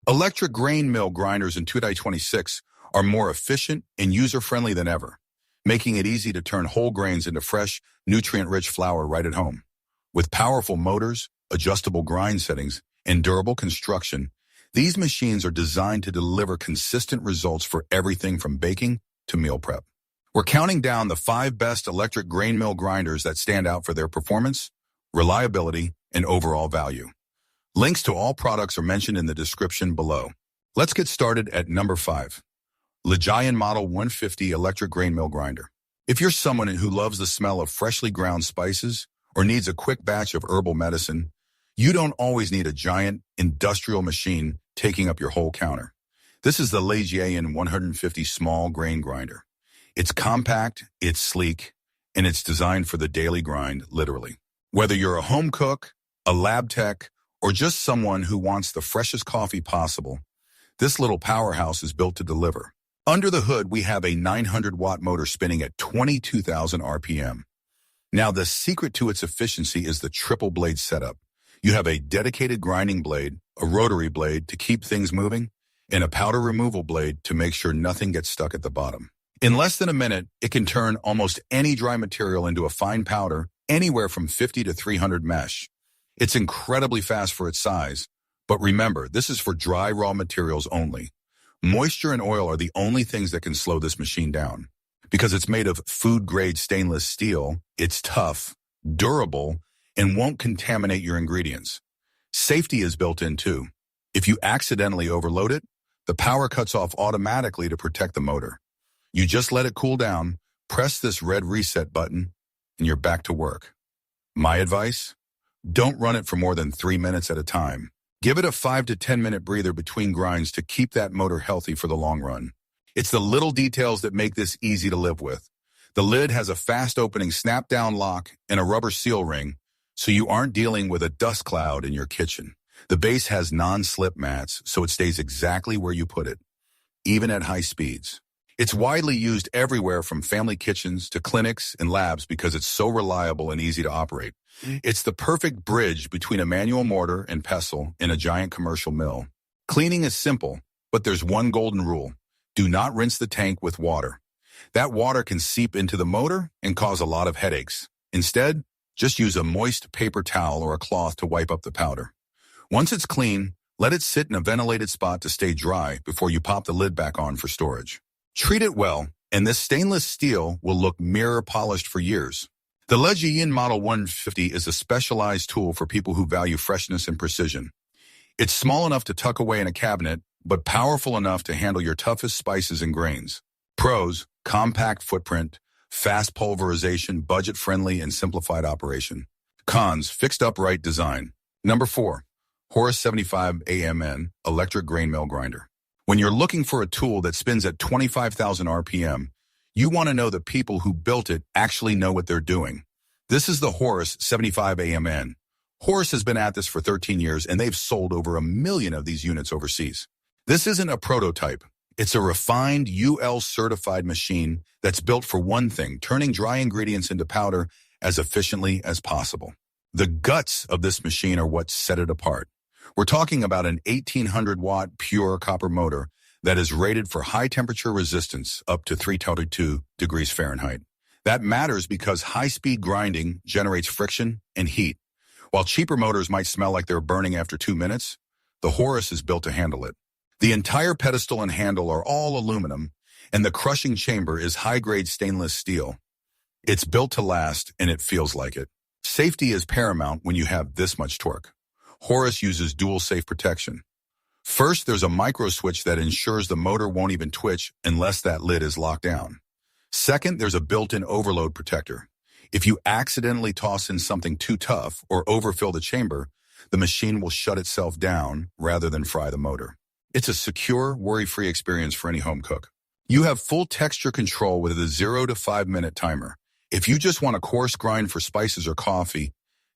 Electric grain mill grinders in 2026 are more efficient and user-friendly than ever, making it easy to turn whole grains into fresh, nutrient-rich flour right at home. With powerful motors, adjustable grind settings, and durable construction, these machines are designed to deliver consistent results for everything from baking to meal prep. We're counting down the 5 best electric grain mill grinders that stand out for their performance, reliability, and overall value. Links to all products are mentioned in the description below. Let's get started at number 5. Lejieyin MODEL-150 Electric Grain Mill Grinder. If you're someone who loves the smell of freshly ground spices or needs a quick batch of herbal medicine, you don't always need a giant industrial machine taking up your whole counter. This is the Lejieyin 150 small grain grinder. It's compact, it's sleek, and it's designed for the daily grind, literally. Whether you're a home cook, a lab tech, or just someone who wants the freshest coffee possible, this little powerhouse is built to deliver. Under the hood, we have a 900-watt motor spinning at 22,000 RPM. Now, the secret to its efficiency is the triple blade setup. You have a dedicated grinding blade, a rotary blade to keep things moving, and a powder removal blade to make sure nothing gets stuck at the bottom. In less than a minute, it can turn almost any dry material into a fine powder, anywhere from 50 to 300 mesh. It's incredibly fast for its size, but remember, this is for dry raw materials only. Moisture and oil are the only things that can slow this machine down. Because it's made of food-grade stainless steel, it's tough, durable, and won't contaminate your ingredients. Safety is built in too. If you accidentally overload it, the power cuts off automatically to protect the motor. You just let it cool down, press this red reset button, and you're back to work. My advice? Don't run it for more than 3 minutes at a time. Give it a 5 to 10 minute breather between grinds to keep that motor healthy for the long run. It's the little details that make this easy to live with. The lid has a fast opening snap-down lock and a rubber seal ring, so you aren't dealing with a dust cloud in your kitchen. The base has non-slip mats, so it stays exactly where you put it, even at high speeds. It's widely used everywhere from family kitchens to clinics and labs because it's so reliable and easy to operate. It's the perfect bridge between a manual mortar and pestle in a giant commercial mill. Cleaning is simple, but there's one golden rule. Do not rinse the tank with water. That water can seep into the motor and cause a lot of headaches. Instead, just use a moist paper towel or a cloth to wipe up the powder. Once it's clean, let it sit in a ventilated spot to stay dry before you pop the lid back on for storage. Treat it well, and this stainless steel will look mirror polished for years. The Lejieyin MODEL-150 is a specialized tool for people who value freshness and precision. It's small enough to tuck away in a cabinet, but powerful enough to handle your toughest spices and grains. Pros: compact footprint, fast pulverization, budget-friendly, and simplified operation. Cons: fixed upright design. Number 4. Horus 75AMN Electric Grain Mill Grinder. When you're looking for a tool that spins at 25,000 RPM, you want to know the people who built it actually know what they're doing. This is the Horus 75AMN. Horus has been at this for 13 years, and they've sold over 1 million of these units overseas. This isn't a prototype. It's a refined UL-certified machine that's built for one thing: turning dry ingredients into powder as efficiently as possible. The guts of this machine are what set it apart. We're talking about an 1800-watt pure copper motor that is rated for high-temperature resistance up to 322 degrees Fahrenheit. That matters because high-speed grinding generates friction and heat. While cheaper motors might smell like they're burning after 2 minutes, the Horus is built to handle it. The entire pedestal and handle are all aluminum, and the crushing chamber is high-grade stainless steel. It's built to last, and it feels like it. Safety is paramount when you have this much torque. Horus uses dual safe protection. First, there's a micro switch that ensures the motor won't even twitch unless that lid is locked down. Second, there's a built-in overload protector. If you accidentally toss in something too tough or overfill the chamber, the machine will shut itself down rather than fry the motor. It's a secure, worry-free experience for any home cook. You have full texture control with a 0 to 5 minute timer. If you just want a coarse grind for spices or coffee,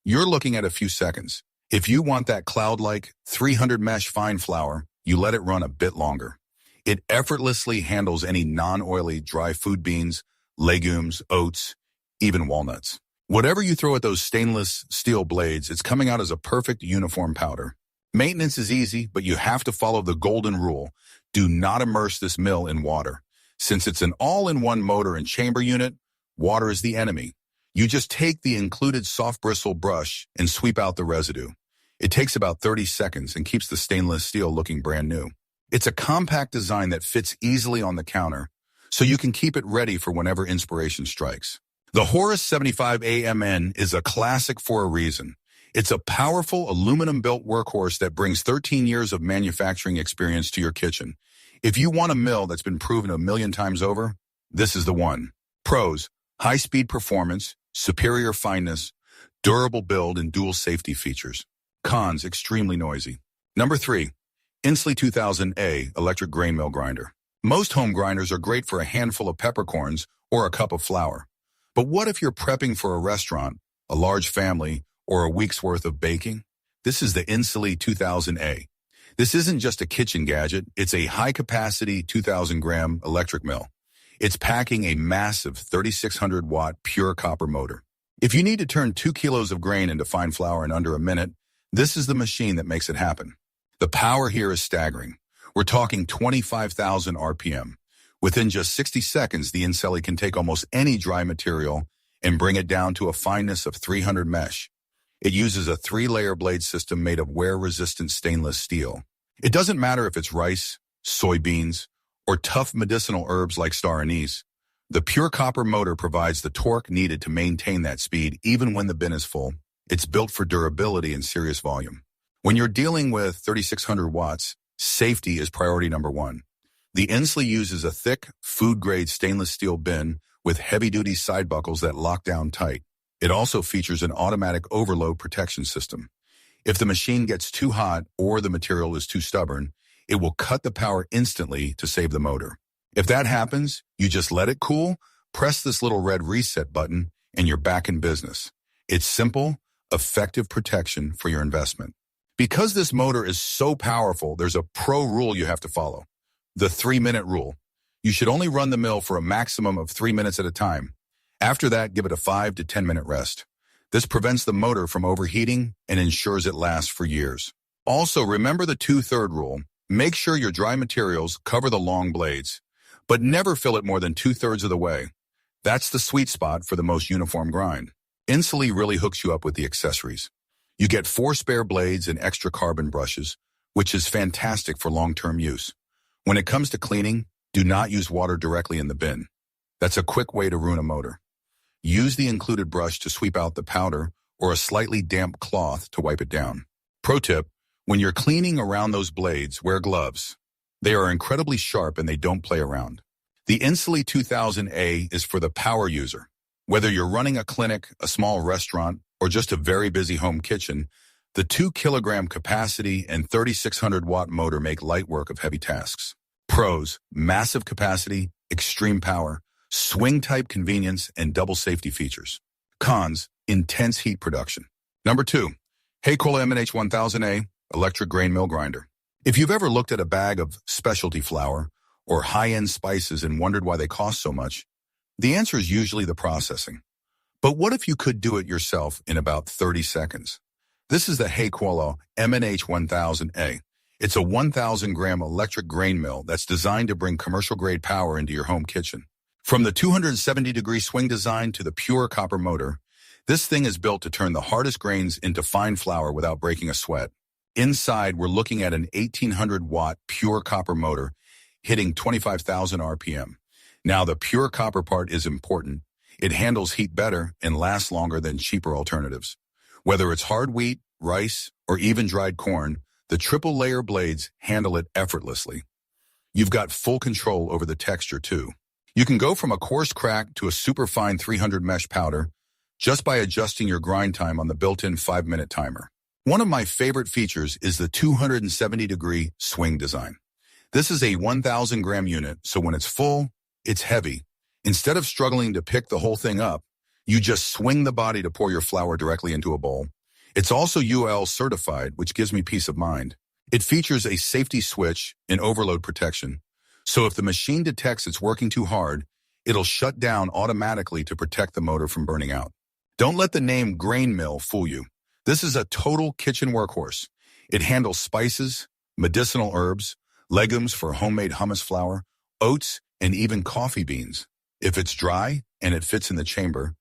you're looking at a few seconds. If you want that cloud-like 300 mesh fine flour, you let it run a bit longer. It effortlessly handles any non-oily dry food beans, legumes, oats, even walnuts. Whatever you throw at those stainless steel blades, it's coming out as a perfect uniform powder. Maintenance is easy, but you have to follow the golden rule. Do not immerse this mill in water. Since it's an all-in-one motor and chamber unit, water is the enemy. You just take the included soft bristle brush and sweep out the residue. It takes about 30 seconds and keeps the stainless steel looking brand new. It's a compact design that fits easily on the counter, so you can keep it ready for whenever inspiration strikes. The Horus 75AMN is a classic for a reason. It's a powerful aluminum-built workhorse that brings 13 years of manufacturing experience to your kitchen. If you want a mill that's been proven 1,000,000 times over, this is the one. Pros: high-speed performance, superior fineness, durable build, and dual safety features. Cons: extremely noisy. Number 3. Insely 2000A Electric Grain Mill Grinder. Most home grinders are great for a handful of peppercorns or a cup of flour. But what if you're prepping for a restaurant, a large family, or a week's worth of baking? This is the Insely 2000A. This isn't just a kitchen gadget, it's a high-capacity 2,000-gram electric mill. It's packing a massive 3,600-watt pure copper motor. If you need to turn 2 kilos of grain into fine flour in under a minute, this is the machine that makes it happen. The power here is staggering. We're talking 25,000 RPM. Within just 60 seconds, the Insely can take almost any dry material and bring it down to a fineness of 300 mesh. It uses a 3-layer blade system made of wear-resistant stainless steel. It doesn't matter if it's rice, soybeans, or tough medicinal herbs like star anise. The pure copper motor provides the torque needed to maintain that speed even when the bin is full. It's built for durability and serious volume. When you're dealing with 3,600 watts, safety is priority number 1. The Insely uses a thick, food-grade stainless steel bin with heavy-duty side buckles that lock down tight. It also features an automatic overload protection system. If the machine gets too hot or the material is too stubborn, it will cut the power instantly to save the motor. If that happens, you just let it cool, press this little red reset button, and you're back in business. It's simple, effective protection for your investment. Because this motor is so powerful, there's a pro rule you have to follow. The 3-minute rule. You should only run the mill for a maximum of 3 minutes at a time. After that, give it a 5 to 10-minute rest. This prevents the motor from overheating and ensures it lasts for years. Also, remember the 2/3 rule. Make sure your dry materials cover the long blades, but never fill it more than 2/3 of the way. That's the sweet spot for the most uniform grind. Insely really hooks you up with the accessories. You get 4 spare blades and extra carbon brushes, which is fantastic for long-term use. When it comes to cleaning, do not use water directly in the bin. That's a quick way to ruin a motor. Use the included brush to sweep out the powder or a slightly damp cloth to wipe it down. Pro tip: when you're cleaning around those blades, wear gloves. They are incredibly sharp and they don't play around. The Insely 2000A is for the power user. Whether you're running a clinic, a small restaurant, or just a very busy home kitchen, the 2-kilogram capacity and 3,600-watt motor make light work of heavy tasks. Pros: massive capacity, extreme power, swing-type convenience, and double safety features. Cons: intense heat production. Number 2. HeyKoala MNH1000A Electric Grain Mill Grinder. If you've ever looked at a bag of specialty flour or high-end spices and wondered why they cost so much, the answer is usually the processing. But what if you could do it yourself in about 30 seconds? This is the HeyKoala MNH1000A. It's a 1,000-gram electric grain mill that's designed to bring commercial-grade power into your home kitchen. From the 270-degree swing design to the pure copper motor, this thing is built to turn the hardest grains into fine flour without breaking a sweat. Inside, we're looking at an 1,800-watt pure copper motor hitting 25,000 RPM. Now, the pure copper part is important. It handles heat better and lasts longer than cheaper alternatives. Whether it's hard wheat, rice, or even dried corn, the triple-layer blades handle it effortlessly. You've got full control over the texture, too. You can go from a coarse crack to a superfine 300 mesh powder just by adjusting your grind time on the built-in 5-minute timer. One of my favorite features is the 270-degree swing design. This is a 1,000-gram unit, so when it's full, it's heavy. Instead of struggling to pick the whole thing up, you just swing the body to pour your flour directly into a bowl. It's also UL certified, which gives me peace of mind. It features a safety switch and overload protection. So if the machine detects it's working too hard, it'll shut down automatically to protect the motor from burning out. Don't let the name grain mill fool you. This is a total kitchen workhorse. It handles spices, medicinal herbs, legumes for homemade hummus flour, oats, and even coffee beans. If it's dry and it fits in the chamber,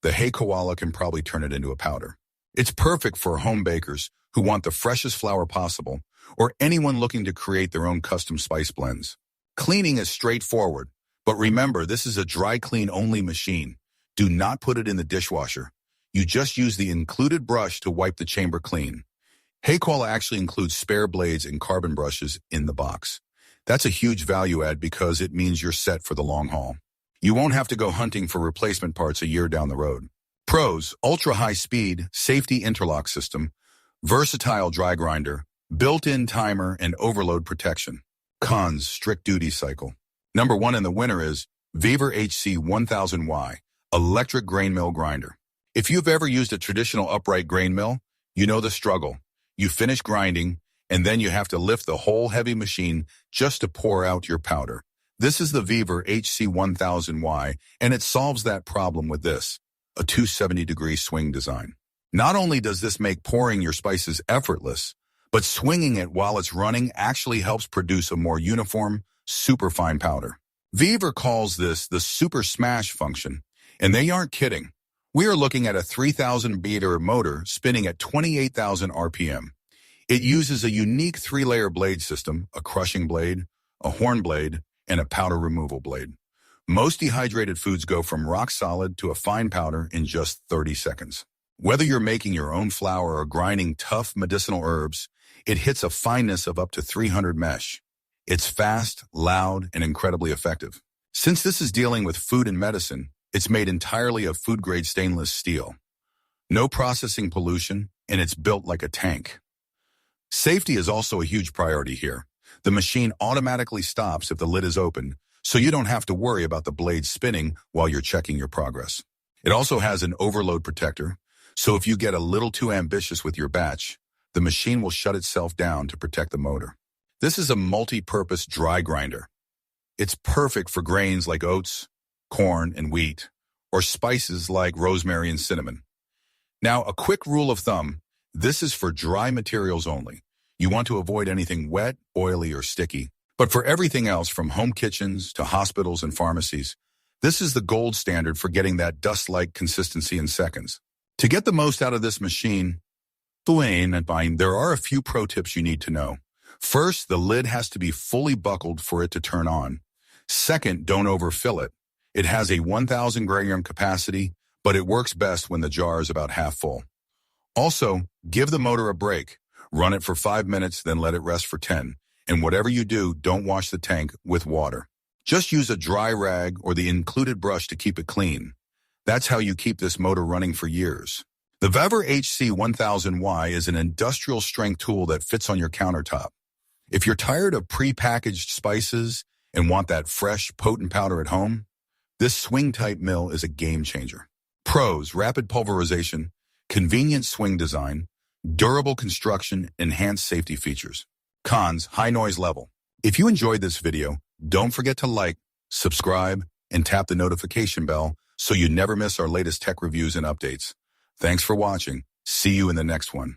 the HeyKoala can probably turn it into a powder. It's perfect for home bakers who want the freshest flour possible, or anyone looking to create their own custom spice blends. Cleaning is straightforward, but remember, this is a dry clean only machine. Do not put it in the dishwasher. You just use the included brush to wipe the chamber clean. HeyKoala actually includes spare blades and carbon brushes in the box. That's a huge value add because it means you're set for the long haul. You won't have to go hunting for replacement parts a year down the road. Pros: ultra-high speed, safety interlock system, versatile dry grinder, built-in timer, and overload protection. Cons: strict duty cycle. Number 1 in the winner is Vevor HC-1000Y, electric grain mill grinder. If you've ever used a traditional upright grain mill, you know the struggle. You finish grinding, and then you have to lift the whole heavy machine just to pour out your powder. This is the Vevor HC-1000Y, and it solves that problem with this, a 270-degree swing design. Not only does this make pouring your spices effortless, but swinging it while it's running actually helps produce a more uniform, superfine powder. Vevor calls this the super smash function, and they aren't kidding. We are looking at a 3,000-beater motor spinning at 28,000 RPM. It uses a unique 3-layer blade system, a crushing blade, a horn blade, and a powder removal blade. Most dehydrated foods go from rock solid to a fine powder in just 30 seconds. Whether you're making your own flour or grinding tough medicinal herbs, it hits a fineness of up to 300 mesh. It's fast, loud, and incredibly effective. Since this is dealing with food and medicine, it's made entirely of food-grade stainless steel. No processing pollution, and it's built like a tank. Safety is also a huge priority here. The machine automatically stops if the lid is open, so you don't have to worry about the blade spinning while you're checking your progress. It also has an overload protector, so if you get a little too ambitious with your batch, the machine will shut itself down to protect the motor. This is a multi-purpose dry grinder. It's perfect for grains like oats, corn, and wheat, or spices like rosemary and cinnamon. Now, a quick rule of thumb, this is for dry materials only. You want to avoid anything wet, oily, or sticky. But for everything else, from home kitchens to hospitals and pharmacies, this is the gold standard for getting that dust-like consistency in seconds. To get the most out of this machine, there are a few pro tips you need to know. First, the lid has to be fully buckled for it to turn on. Second, don't overfill it. It has a 1,000 gram capacity, but it works best when the jar is about half full. Also, give the motor a break. Run it for 5 minutes, then let it rest for 10. And whatever you do, don't wash the tank with water. Just use a dry rag or the included brush to keep it clean. That's how you keep this motor running for years. The Vevor HC-1000Y is an industrial-strength tool that fits on your countertop. If you're tired of pre-packaged spices and want that fresh, potent powder at home, this swing-type mill is a game-changer. Pros: rapid pulverization, convenient swing design, durable construction, enhanced safety features. Cons: high noise level. If you enjoyed this video, don't forget to like, subscribe, and tap the notification bell so you never miss our latest tech reviews and updates. Thanks for watching. See you in the next one.